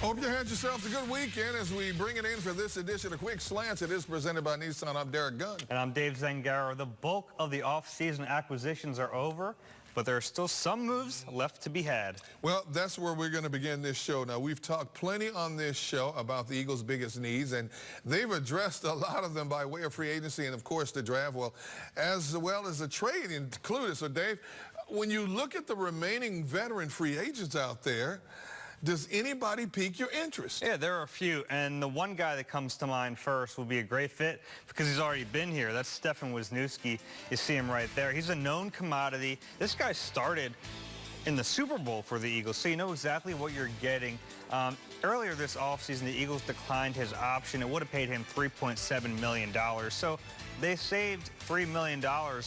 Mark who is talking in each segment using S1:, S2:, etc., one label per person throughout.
S1: Hope you had yourselves a good weekend as we bring it in for this edition of Quick Slants. It is presented by Nissan. I'm Derek Gunn.
S2: And I'm Dave Zangaro. The bulk of the off-season acquisitions are over, but there are still some moves left to be had.
S1: Well, that's where we're going to begin this show. Now, we've talked plenty on this show about the Eagles' biggest needs, and they've addressed a lot of them by way of free agency and, of course, the draft, well as the trade included. So, Dave, when you look at the remaining veteran free agents out there, does anybody pique your interest?
S2: Yeah, there are a few, and the one guy that comes to mind first will be a great fit because he's already been here. That's Stefan Wisniewski. You see him right there. He's a known commodity. This guy started in the Super Bowl for the Eagles, so you know exactly what you're getting. Earlier this offseason, the Eagles declined his option. It would have paid him $3.7 million. So they saved $3 million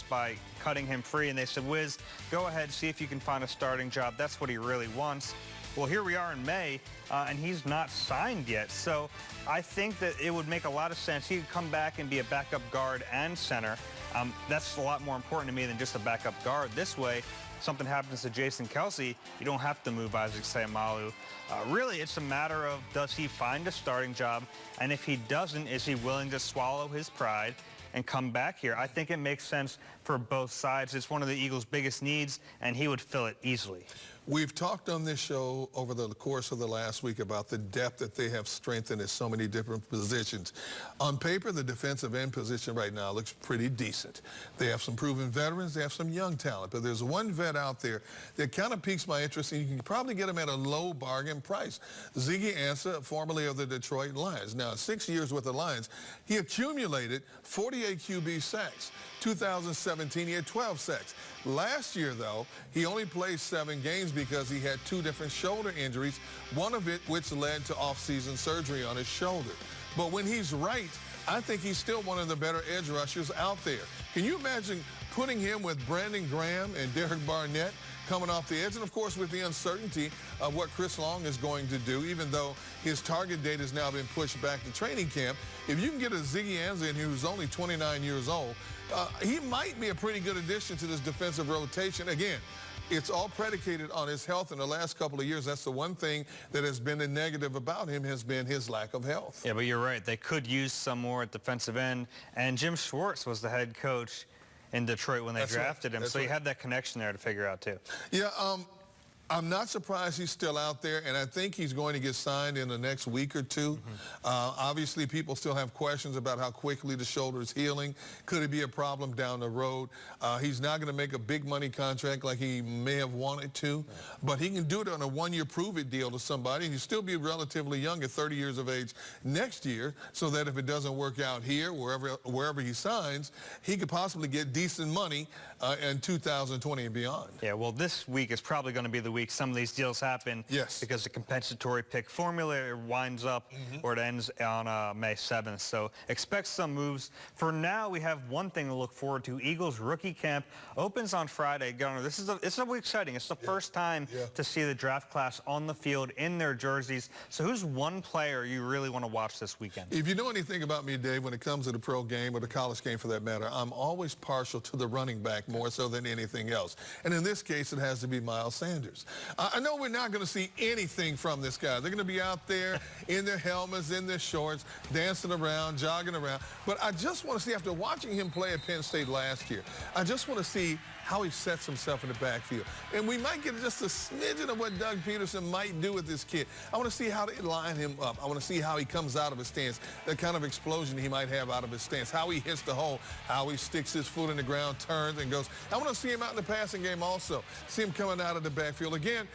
S2: by cutting him free, and they said, Wiz, go ahead, see if you can find a starting job. That's what he really wants. Well, here we are in May, and he's not signed yet. So I think that it would make a lot of sense. He could come back and be a backup guard and center. That's a lot more important to me than just a backup guard. This way, something happens to Jason Kelce, you don't have to move Isaac Seumalo. Really, it's a matter of does he find a starting job, and if he doesn't, is he willing to swallow his pride and come back here? I think it makes sense for both sides. It's one of the Eagles' biggest needs, and he would fill it easily.
S1: We've talked on this show over the course of the last week about the depth that they have strengthened in so many different positions. On paper, the defensive end position right now looks pretty decent. They have some proven veterans. They have some young talent. But there's one vet out there that kind of piques my interest, and you can probably get him at a low bargain price. Ziggy Ansah, formerly of the Detroit Lions. Now, 6 years with the Lions, he accumulated 48 QB sacks. 2017, he had 12 sacks. Last year, though, he only played 7 games because he had 2 different shoulder injuries, one of it which led to off-season surgery on his shoulder. But when he's right, I think he's still one of the better edge rushers out there. Can you imagine putting him with Brandon Graham and Derek Barnett coming off the edge? And, of course, with the uncertainty of what Chris Long is going to do, even though his target date has now been pushed back to training camp, if you can get a Ziggy Ansah in who's only 29 years old, he might be a pretty good addition to this defensive rotation. Again, it's all predicated on his health in the last couple of years. That's the one thing that has been a negative about him has been his lack of health.
S2: Yeah, but you're right. They could use some more at defensive end. And Jim Schwartz was the head coach in Detroit when they drafted him. So you had that connection there to figure out, too.
S1: Yeah, I'm not surprised he's still out there, and I think he's going to get signed in the next week or two. Obviously, people still have questions about how quickly the shoulder is healing. Could it be a problem down the road? He's not going to make a big money contract like he may have wanted to, but he can do it on a one-year prove-it deal to somebody. He'll still be relatively young at 30 years of age next year, so that if it doesn't work out here, wherever he signs, he could possibly get decent money in 2020 and beyond.
S2: Yeah, well, this week is probably going to be the week some of these deals happen.
S1: Yes.
S2: Because the compensatory pick formula winds up or it ends on May 7th. So expect some moves. For now, we have one thing to look forward to. Eagles rookie camp opens on Friday. Governor, this is exciting. It's the first time to see the draft class on the field in their jerseys. So who's one player you really want to watch this weekend?
S1: If you know anything about me, Dave, when it comes to the pro game or the college game for that matter, I'm always partial to the running back more so than anything else. And in this case, it has to be Miles Sanders. I know we're not going to see anything from this guy. They're going to be out there in their helmets, in their shorts, dancing around, jogging around. But I just want to see, after watching him play at Penn State last year, I just want to see how he sets himself in the backfield. And we might get just a smidgen of what Doug Peterson might do with this kid. I want to see how they line him up. I want to see how he comes out of his stance, the kind of explosion he might have out of his stance, how he hits the hole, how he sticks his foot in the ground, turns and goes. I want to see him out in the passing game also, see him coming out of the backfield. Again,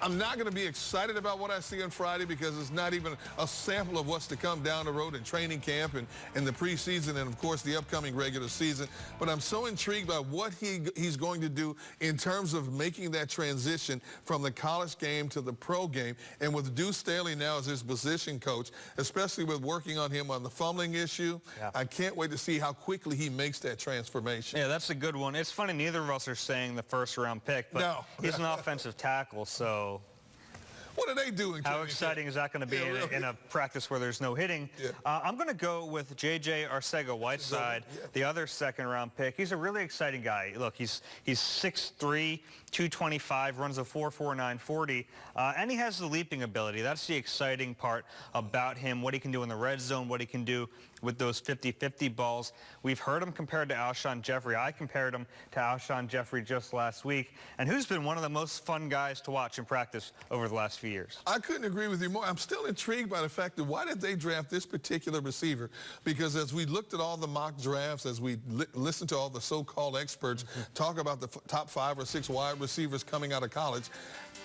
S1: I'm not going to be excited about what I see on Friday because it's not even a sample of what's to come down the road in training camp and the preseason and, of course, the upcoming regular season. But I'm so intrigued by what he's going to do in terms of making that transition from the college game to the pro game. And with Deuce Staley now as his position coach, especially with working on him on the fumbling issue, I can't wait to see how quickly he makes that transformation.
S2: Yeah, that's a good one. It's funny, neither of us are saying the first-round pick, but he's an offensive tackle, so
S1: What are they doing?
S2: How exciting is that going to be in a practice where there's no hitting?
S1: Yeah.
S2: I'm going to go with J.J. Arcega-Whiteside, the other second-round pick. He's a really exciting guy. Look, he's 6'3", 225, runs a 4.49 40, and he has the leaping ability. That's the exciting part about him, what he can do in the red zone, what he can do with those 50-50 balls. We've heard him compared to Alshon Jeffrey. I compared him to Alshon Jeffrey just last week. And who's been one of the most fun guys to watch in practice over the last few years?
S1: I couldn't agree with you more. I'm still intrigued by the fact that why did they draft this particular receiver? Because as we looked at all the mock drafts, as we listened to all the so-called experts talk about the top 5 or 6 wide receivers coming out of college,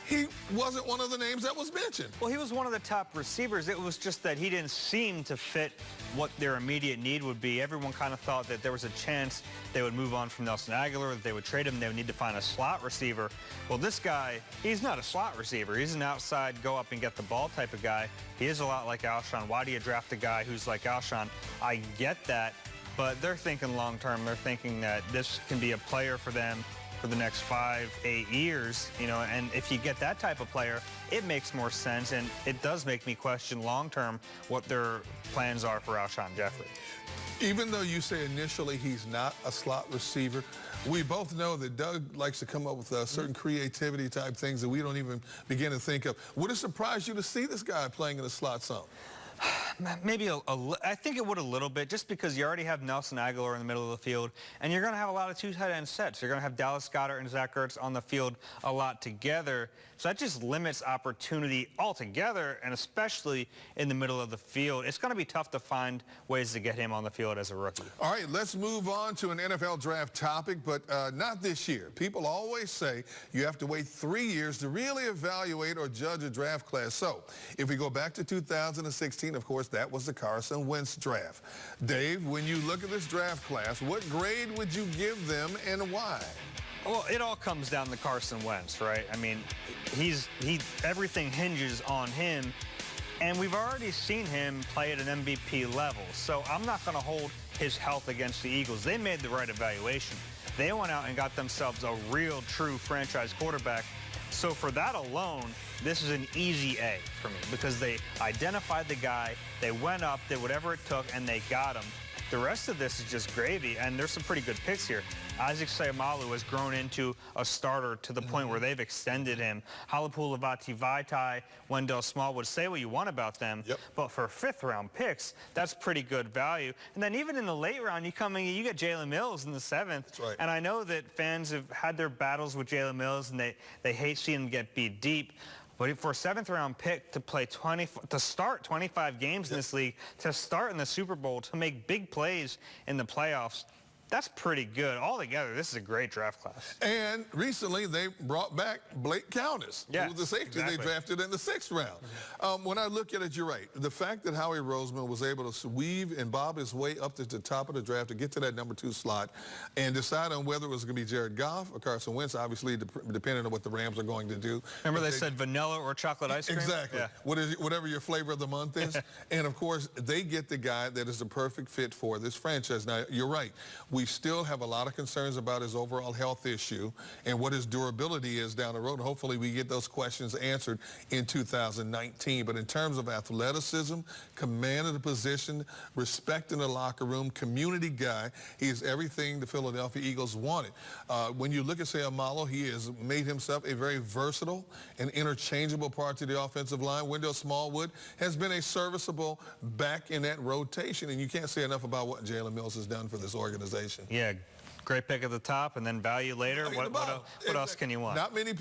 S1: he wasn't one of the names that was mentioned.
S2: Well, he was one of the top receivers. It was just that he didn't seem to fit what their immediate need would be. Everyone kind of thought that there was a chance they would move on from Nelson Aguilar, that they would trade him, they would need to find a slot receiver. Well, this guy, he's not a slot receiver. He's an outside, go up and get the ball type of guy. He is a lot like Alshon. Why do you draft a guy who's like Alshon? I get that, but they're thinking long term. They're thinking that this can be a player for them for the next 5-8 years, and if you get that type of player, it makes more sense, and it does make me question long-term what their plans are for Alshon Jeffrey.
S1: Even though you say initially he's not a slot receiver, we both know that Doug likes to come up with certain creativity type things that we don't even begin to think of. Would it surprise you to see this guy playing in the slot zone?
S2: Maybe I think it would a little bit, just because you already have Nelson Aguilar in the middle of the field, and you're going to have a lot of 2 tight end sets. You're going to have Dallas Goedert and Zach Ertz on the field a lot together. So that just limits opportunity altogether, and especially in the middle of the field. It's going to be tough to find ways to get him on the field as a rookie.
S1: All right, let's move on to an NFL draft topic, but not this year. People always say you have to wait 3 years to really evaluate or judge a draft class. So if we go back to 2016, of course, that was the Carson Wentz draft. Dave, when you look at this draft class, what grade would you give them and why?
S2: Well, it all comes down to Carson Wentz, right? I mean, everything hinges on him, and we've already seen him play at an MVP level. So I'm not going to hold his health against the Eagles. They made the right evaluation. They went out and got themselves a real, true franchise quarterback. So for that alone, this is an easy A for me, because they identified the guy, they went up, did whatever it took, and they got him. The rest of this is just gravy, and there's some pretty good picks here. Isaac Seumalo has grown into a starter to the point where they've extended him. Halapoulivaati Vaitai, Wendell Smallwood, say what you want about them, but for 5th-round picks, that's pretty good value. And then even in the late round, you get Jalen Mills in the 7th.
S1: That's right.
S2: And I know that fans have had their battles with Jalen Mills, and they hate seeing him get beat deep. But for a 7th-round pick to start 25 games in this league, to start in the Super Bowl, to make big plays in the playoffs, that's pretty good. Altogether, this is a great draft class.
S1: And recently, they brought back Blake Countess, who was the safety they drafted in the 6th round. When I look at it, you're right. The fact that Howie Roseman was able to weave and bob his way up to the top of the draft to get to that number 2 slot and decide on whether it was going to be Jared Goff or Carson Wentz, obviously depending on what the Rams are going to do.
S2: Remember they said vanilla or chocolate ice cream?
S1: Exactly. Yeah. Whatever your flavor of the month is. And, of course, they get the guy that is the perfect fit for this franchise. Now, you're right. We still have a lot of concerns about his overall health issue and what his durability is down the road. Hopefully we get those questions answered in 2019. But in terms of athleticism, command of the position, respect in the locker room, community guy, he is everything the Philadelphia Eagles wanted. When you look at Seumalo, he has made himself a very versatile and interchangeable part to the offensive line. Wendell Smallwood has been a serviceable back in that rotation, and you can't say enough about what Jalen Mills has done for this organization.
S2: Yeah, great pick at the top and then value later. What else can you want?
S1: Not many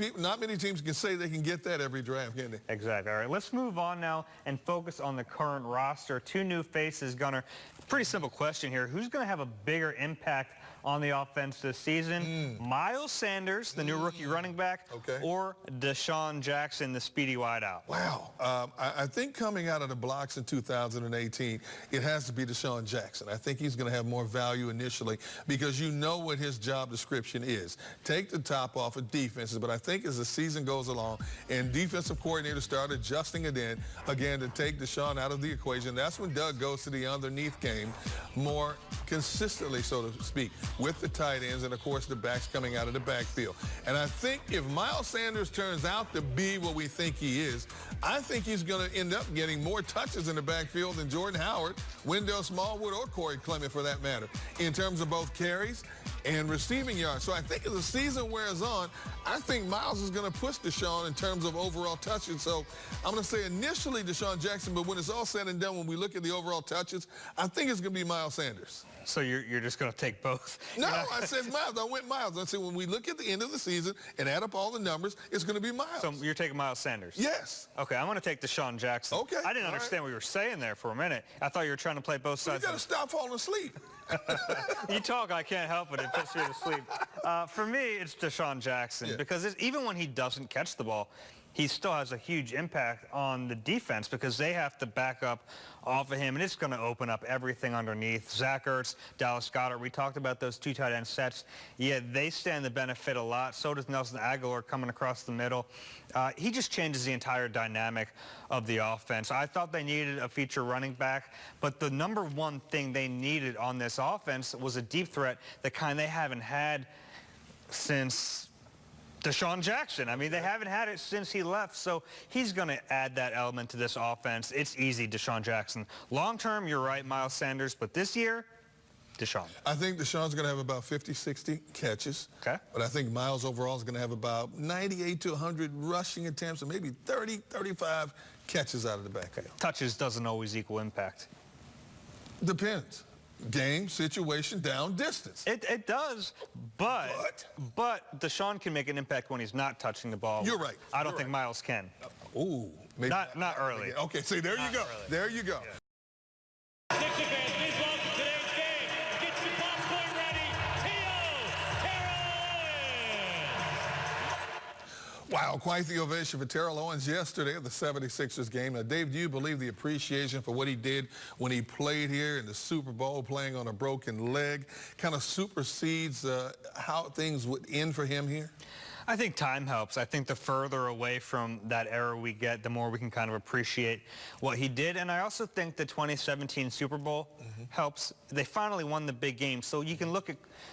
S1: teams can say they can get that every draft, can they?
S2: Exactly. All right, let's move on now and focus on the current roster. 2 new faces, Gunnar. Pretty simple question here. Who's going to have a bigger impact on the offense this season? Miles Sanders, the new rookie running back, or Deshaun Jackson, the speedy wideout?
S1: Wow. I think coming out of the blocks in 2018, it has to be Deshaun Jackson. I think he's going to have more value initially because know what his job description is. Take the top off of defenses, but I think as the season goes along and defensive coordinators start adjusting it in, again, to take Deshaun out of the equation, that's when Doug goes to the underneath game more consistently, so to speak, with the tight ends and, of course, the backs coming out of the backfield. And I think if Miles Sanders turns out to be what we think he is, I think he's going to end up getting more touches in the backfield than Jordan Howard, Wendell Smallwood, or Corey Clement, for that matter, in terms of both carries and receiving yards. So I think as the season wears on, I think Miles is going to push Deshaun in terms of overall touches. So I'm going to say initially Deshaun Jackson, but when it's all said and done, when we look at the overall touches, I think it's going to be Miles Sanders.
S2: So you're just going to take both?
S1: No, I said Miles. I went Miles. I said when we look at the end of the season and add up all the numbers, it's going to be Miles.
S2: So you're taking Miles Sanders?
S1: Yes.
S2: Okay, I'm going to take Deshaun Jackson.
S1: Okay.
S2: I didn't understand what you were saying there for a minute. I thought you were trying to play both sides.
S1: You got to stop falling asleep.
S2: You talk, I can't help it. It puts you to sleep. For me, it's Deshaun Jackson because even when he doesn't catch the ball, he still has a huge impact on the defense because they have to back up off of him, and it's going to open up everything underneath. Zach Ertz, Dallas Goedert, we talked about those two tight end sets. Yeah, they stand to benefit a lot. So does Nelson Aguilar coming across the middle. He just changes the entire dynamic of the offense. I thought they needed a feature running back, but the number one thing they needed on this offense was a deep threat, the kind they haven't had since Deshaun Jackson. I mean, they haven't had it since he left, so he's going to add that element to this offense. It's easy, Deshaun Jackson. Long term, you're right, Miles Sanders, but this year, Deshaun.
S1: I think Deshaun's going to have about 50, 60 catches.
S2: Okay.
S1: But I think Miles overall is going to have about 98 to 100 rushing attempts and maybe 30, 35 catches out of the backfield.
S2: Touches doesn't always equal impact.
S1: Depends. Game, situation, down, distance.
S2: It does, but Deshaun can make an impact when he's not touching the ball.
S1: You're right.
S2: I don't think Miles can.
S1: Ooh. Maybe
S2: Not early.
S1: Okay, see, there you go.
S2: Early.
S1: There you go.
S3: Six fans, please welcome today's game. Get your popcorn ready. Terrell Owens.
S1: Wow, quite the ovation for Terrell Owens yesterday at the 76ers game. Now, Dave, do you believe the appreciation for what he did when he played here in the Super Bowl, playing on a broken leg, kind of supersedes how things would end for him here?
S2: I think time helps. I think the further away from that era we get, the more we can kind of appreciate what he did. And I also think the 2017 Super Bowl helps. They finally won the big game. So you can look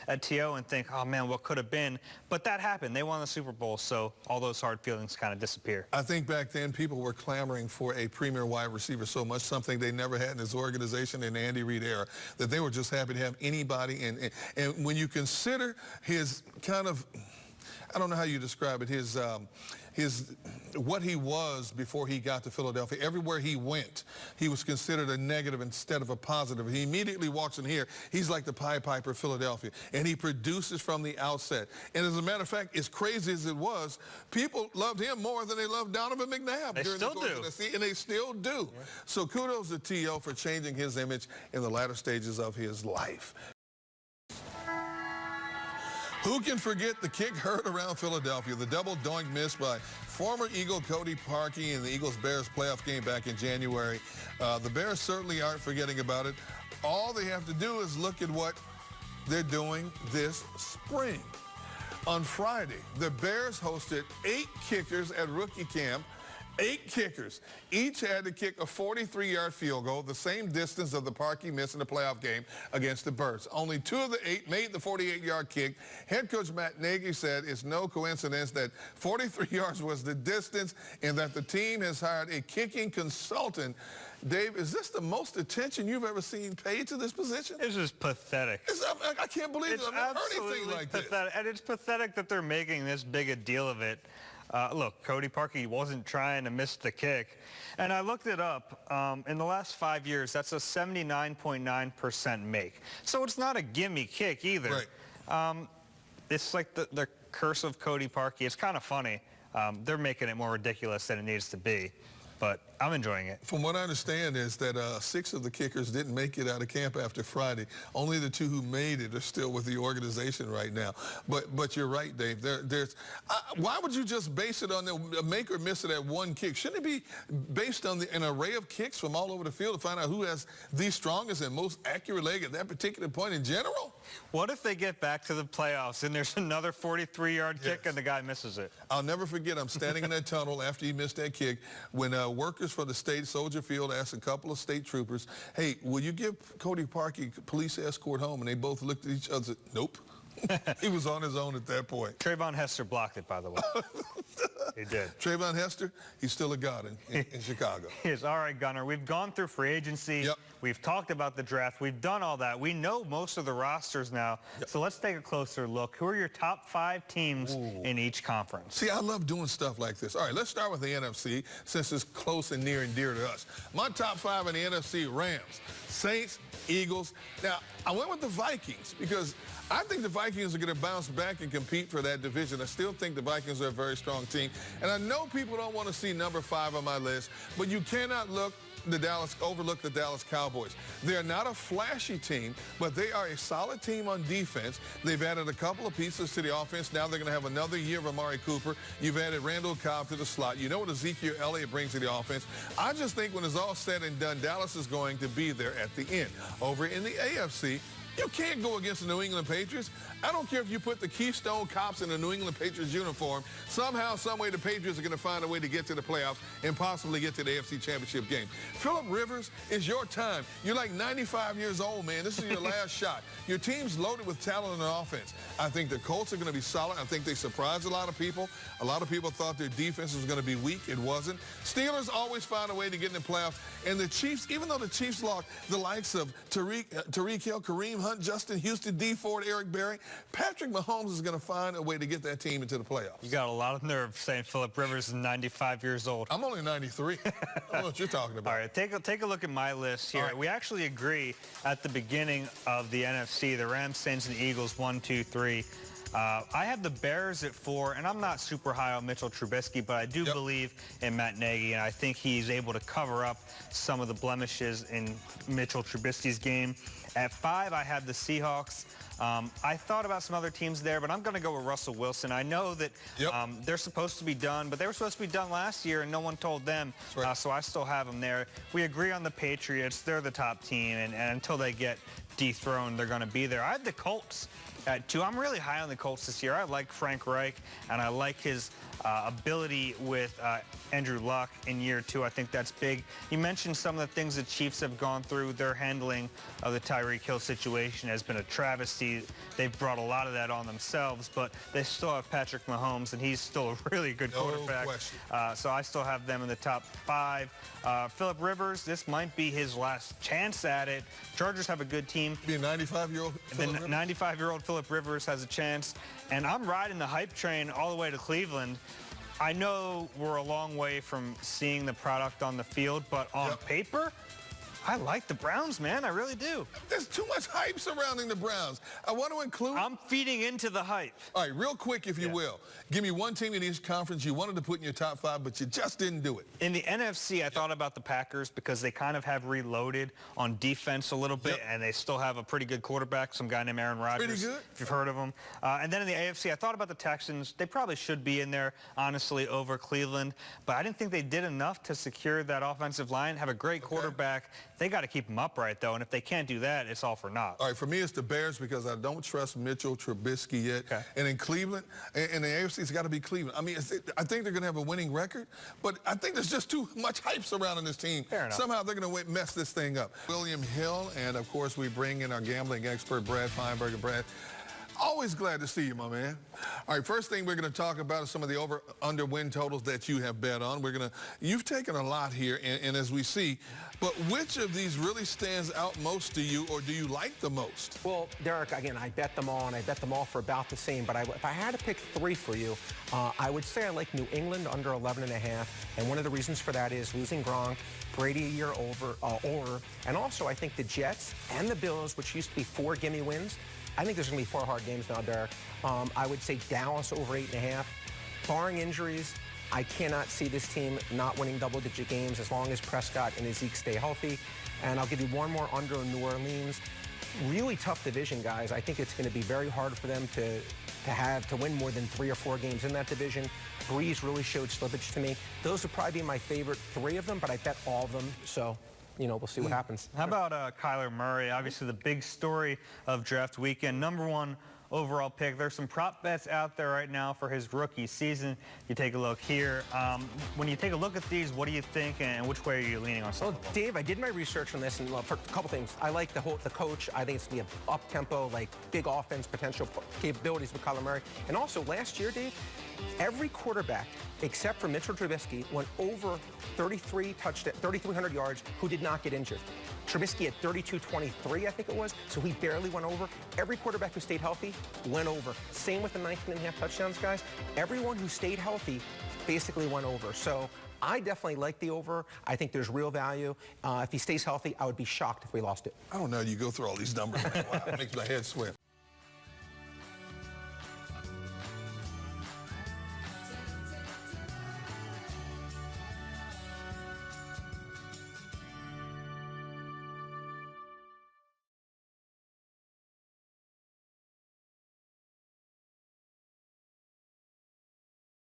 S2: at T.O. and think, oh, man, what could have been? But that happened. They won the Super Bowl, so all those hard feelings kind of disappear.
S1: I think back then people were clamoring for a premier wide receiver so much, something they never had in this organization in the Andy Reid era, that they were just happy to have anybody. And when you consider his kind of, I don't know how you describe it, his what he was before he got to Philadelphia. Everywhere he went, he was considered a negative instead of a positive. He immediately walks in here. He's like the Pied Piper of Philadelphia, and he produces from the outset. And as a matter of fact, as crazy as it was, people loved him more than they loved Donovan McNabb.
S2: They
S1: during
S2: still
S1: the course
S2: do.
S1: of the season, and they still do. Yeah. So kudos to T.O. for changing his image in the latter stages of his life. Who can forget the kick heard around Philadelphia, the double doink miss by former Eagle Cody Parkey in the Eagles-Bears playoff game back in January. The Bears certainly aren't forgetting about it. All they have to do is look at what they're doing this spring. On Friday, the Bears hosted 8 kickers at rookie camp. 8 kickers. Each had to kick a 43-yard field goal, the same distance of the Parkey miss in the playoff game against the Birds. Only 2 of the 8 made the 48-yard kick. Head coach Matt Nagy said it's no coincidence that 43 yards was the distance and that the team has hired a kicking consultant. Dave, is this the most attention you've ever seen paid to this position?
S2: This is pathetic.
S1: I can't believe
S2: It's
S1: I've never heard anything
S2: absolutely
S1: like
S2: pathetic. And it's pathetic that they're making this big a deal of it. Look, Cody Parkey wasn't trying to miss the kick. And I looked it up. In the last 5 years, that's a 79.9% make. So it's not a gimme kick either.
S1: Right.
S2: It's like the curse of Cody Parkey. It's kind of funny. They're making it more ridiculous than it needs to be. But I'm enjoying it.
S1: From what I understand is that 6 of the kickers didn't make it out of camp after Friday. Only the 2 who made it are still with the organization right now. But you're right, Dave. Why would you just base it on the make or miss it at one kick? Shouldn't it be based on an array of kicks from all over the field to find out who has the strongest and most accurate leg at that particular point in general?
S2: What if they get back to the playoffs and there's another 43-yard kick and the guy misses it?
S1: I'll never forget, I'm standing in that tunnel after he missed that kick when workers from the state Soldier Field asked a couple of state troopers, hey, will you give Cody Parkey police escort home? And they both looked at each other and said, nope. He was on his own at that point.
S2: Trayvon Hester blocked it, by the way. He did.
S1: Trayvon Hester, he's still a god in Chicago.
S2: He is. All right, Gunner, we've gone through free agency.
S1: Yep.
S2: We've talked about the draft. We've done all that. We know most of the rosters now.
S1: Yep.
S2: So let's take a closer look. Who are your top 5 teams in each conference?
S1: See, I love doing stuff like this. All right, let's start with the NFC since it's close and near and dear to us. My top 5 in the NFC, Rams, Saints, Eagles. Now, I went with the Vikings because I think the Vikings are going to bounce back and compete for that division. I still think the Vikings are a very strong team. And I know people don't want to see number 5 on my list, but you cannot overlook the Dallas Cowboys. They're not a flashy team, but they are a solid team on defense. They've added a couple of pieces to the offense. Now they're going to have another year of Amari Cooper. You've added Randall Cobb to the slot. You know what Ezekiel Elliott brings to the offense. I just think when it's all said and done, Dallas is going to be there at the end. Over in the AFC, you can't go against the New England Patriots. I don't care if you put the Keystone Cops in the New England Patriots uniform. Somehow, some way, the Patriots are going to find a way to get to the playoffs and possibly get to the AFC Championship game. Phillip Rivers, it's your time. You're like 95 years old, man. This is your last shot. Your team's loaded with talent on offense. I think the Colts are going to be solid. I think they surprised a lot of people. A lot of people thought their defense was going to be weak. It wasn't. Steelers always find a way to get in the playoffs. And the Chiefs, even though the Chiefs lost the likes of Tyreek Hill, Kareem Hunt, Justin Houston, Dee Ford, Eric Berry, Patrick Mahomes is going to find a way to get that team into the playoffs.
S2: You got a lot of nerve saying Phillip Rivers is 95 years old.
S1: I'm only 93. I don't know what you're talking about.
S2: All right, take a look at my list here.
S1: Right.
S2: We actually agree at the beginning of the NFC, the Rams, Saints, and Eagles, 1, 2, 3. I have the Bears at 4, and I'm not super high on Mitchell Trubisky, but I do believe in Matt Nagy, and I think he's able to cover up some of the blemishes in Mitchell Trubisky's game. At 5, I have the Seahawks. I thought about some other teams there, but I'm going to go with Russell Wilson. I know that they're supposed to be done, but they were supposed to be done last year, and no one told them.
S1: Right.
S2: So I still have them there. We agree on the Patriots. They're the top team, and until they get dethroned, they're going to be there. I have the Colts at 2. I'm really high on the Colts this year. I like Frank Reich, and I like his ability with Andrew Luck in year 2. I think that's big. You mentioned some of the things the Chiefs have gone through. Their handling of the Tyreek Hill situation has been a travesty. They've brought a lot of that on themselves, but they still have Patrick Mahomes, and he's still a really good quarterback.
S1: Question.
S2: So I still have them in the top 5. Phillip Rivers, this might be his last chance at it. Chargers have a good team.
S1: Be a 95-year-old Phillip Rivers?
S2: 95-year-old Phillip Rivers has a chance. And I'm riding the hype train all the way to Cleveland. I know we're a long way from seeing the product on the field, but on paper, I like the Browns, man. I really do.
S1: There's too much hype surrounding the Browns. I want to include...
S2: I'm feeding into the hype.
S1: All right, real quick, if you will. Give me one team in each conference you wanted to put in your top 5, but you just didn't do it.
S2: In the NFC, I thought about the Packers because they kind of have reloaded on defense a little bit, and they still have a pretty good quarterback, some guy named Aaron Rodgers.
S1: Pretty good.
S2: If you've heard of him. And then in the AFC, I thought about the Texans. They probably should be in there, honestly, over Cleveland. But I didn't think they did enough to secure that offensive line, have a great quarterback. They got to keep him upright, though, and if they can't do that, it's all for naught.
S1: All right, for me, it's the Bears because I don't trust Mitchell Trubisky yet.
S2: Okay.
S1: And in Cleveland, and the AFC, it's got to be Cleveland. I mean, I think they're going to have a winning record, but I think there's just too much hype surrounding this team.
S2: Fair enough.
S1: Somehow they're going to mess this thing up. William Hill, and, of course, we bring in our gambling expert, Brad Feinberger. Brad, always glad to see you, my man. All right, first thing we're going to talk about is some of the over-under win totals that you have bet on. You've taken a lot here, and as we see, but which of these really stands out most to you, or do you like the most?
S4: Well, Derek, again, I bet them all, and I bet them all for about the same, but if I had to pick 3 for you, I would say I like New England under 11.5, and one of the reasons for that is losing Gronk, Brady a year older, and also I think the Jets and the Bills, which used to be 4 gimme wins, I think there's going to be 4 hard games now, Derek. I would say Dallas over 8.5. Barring injuries, I cannot see this team not winning double-digit games as long as Prescott and Zeke stay healthy. And I'll give you one more under in New Orleans. Really tough division, guys. I think it's going to be very hard for them to win more than 3 or 4 games in that division. Breeze really showed slippage to me. Those would probably be my favorite 3 of them, but I bet all of them. So, you know, we'll see what happens.
S2: How about Kyler Murray? Obviously, the big story of draft weekend. #1 overall pick. There's some prop bets out there right now for his rookie season. You take a look here. When you take a look at these, what do you think, and which way are you leaning on some
S4: Well,
S2: of them?
S4: Dave, I did my research on this, and for a couple things. I like the coach. I think it's going to be an up-tempo, like big offense potential capabilities with Kyler Murray. And also, last year, Dave, every quarterback except for Mitchell Trubisky went over 3,300 yards who did not get injured. Trubisky at 32.23, I think it was, so he barely went over. Every quarterback who stayed healthy went over. Same with the 19.5 touchdowns, guys. Everyone who stayed healthy basically went over. So I definitely like the over. I think there's real value. If he stays healthy, I would be shocked if we lost it.
S1: I don't know. You go through all these numbers. Wow, it makes my head swim.